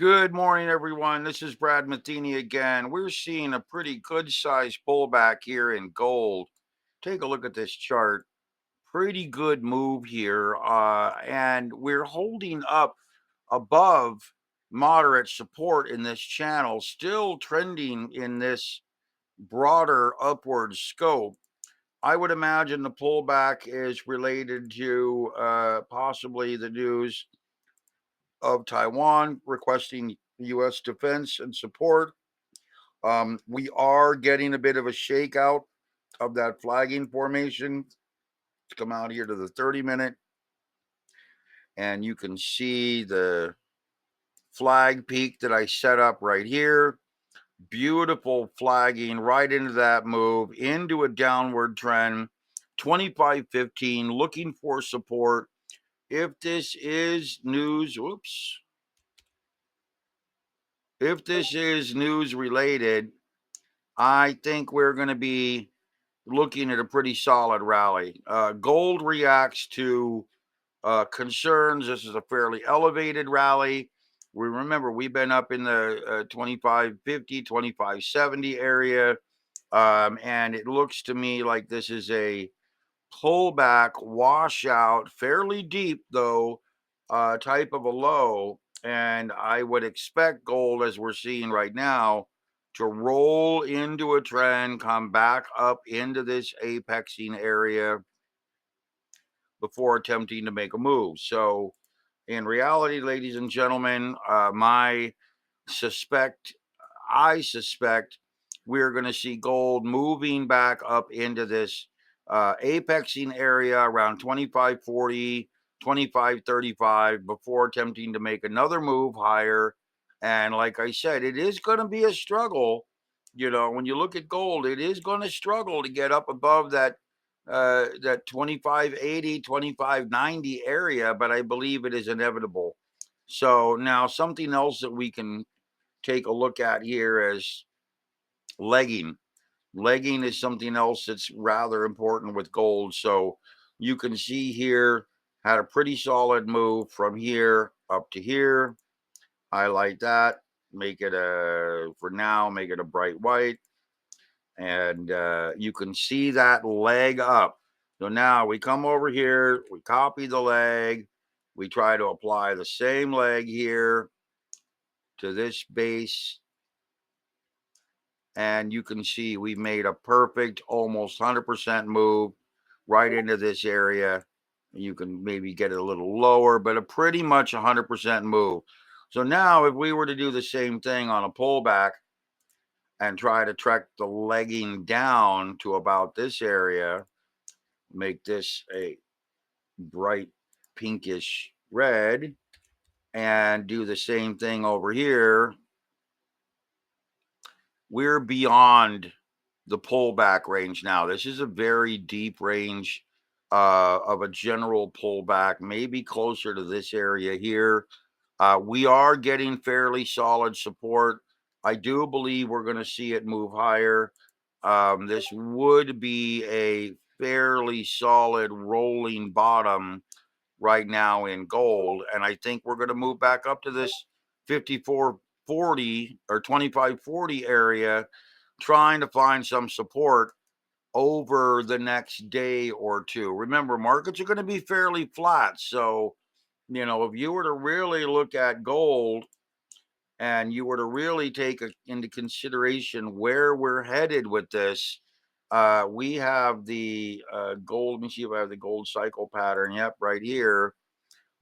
Good morning, everyone. This is Brad Matheny again. We're seeing a pretty good sized pullback here in gold. Take a look at this chart. Pretty good move here. And we're holding up above moderate support in this channel, still trending in this broader upward scope. I would imagine the pullback is related to possibly the news of Taiwan requesting U.S. defense and support. We are getting a bit of a shakeout of that flagging formation. Let's come out here to the 30-minute, and you can see the flag peak that I set up right here. Beautiful flagging right into that move, into a downward trend. 25.15, looking for support. If this is news, if this is news related, I think we're going to be looking at a pretty solid rally. Gold reacts to concerns. This is a fairly elevated rally. We remember we've been up in the 25.50, 25.70 area. And it looks to me like this is a pullback washout, fairly deep though, type of a low. And I would expect gold, as we're seeing right now, to roll into a trend, come back up into this apexing area before attempting to make a move. So in reality, ladies and gentlemen, I suspect we're going to see gold moving back up into this apexing area around 25.40, 25.35 before attempting to make another move higher. And like I said, it is going to be a struggle. When you look at gold, it is going to struggle to get up above that 25.80, 25.90 area, but I believe it is inevitable. So now something else that we can take a look at here is legging. Legging is something else that's rather important with gold. So you can see here, had a pretty solid move from here up to here. Highlight that, make it for now, make it a bright white. And you can see that leg up. So now we come over here, we copy the leg, we try to apply the same leg here to this base. And you can see we made a perfect, almost 100% move right into this area. You can maybe get it a little lower, but a pretty much 100% move. So now if we were to do the same thing on a pullback and try to track the legging down to about this area, make this a bright pinkish red, and do the same thing over here, we're beyond the pullback range now. This is a very deep range of a general pullback, maybe closer to this area here. We are getting fairly solid support. I do believe we're going to see it move higher. This would be a fairly solid rolling bottom right now in gold. And I think we're going to move back up to this 54.40 or 25.40 area, trying to find some support over the next day or two. Remember, markets are going to be fairly flat. So, if you were to really look at gold and you were to really take into consideration where we're headed with this, we have the gold. Let me see if I have the gold cycle pattern. Yep, right here.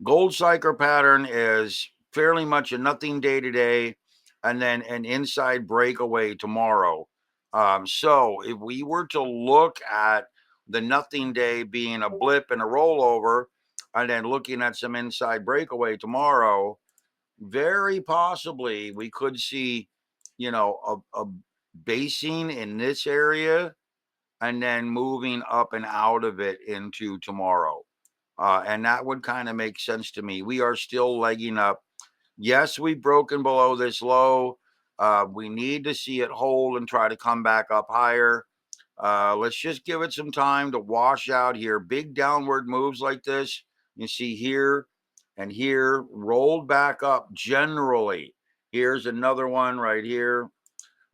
Gold cycle pattern is fairly much a nothing day today, and then an inside breakaway tomorrow. So if we were to look at the nothing day being a blip and a rollover, and then looking at some inside breakaway tomorrow, very possibly we could see, a basing in this area and then moving up and out of it into tomorrow. And that would kind of make sense to me. We are still legging up. Yes, we've broken below this low. We need to see it hold and try to come back up higher. Let's just give it some time to wash out here. Big downward moves like this, you see here and here, rolled back up generally. Here's another one right here.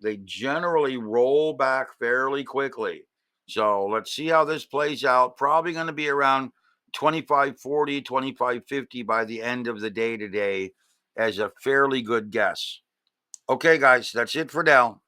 They generally roll back fairly quickly. So let's see how this plays out. Probably going to be around 25.40, 25.50 by the end of the day today as a fairly good guess. Okay, guys, that's it for now.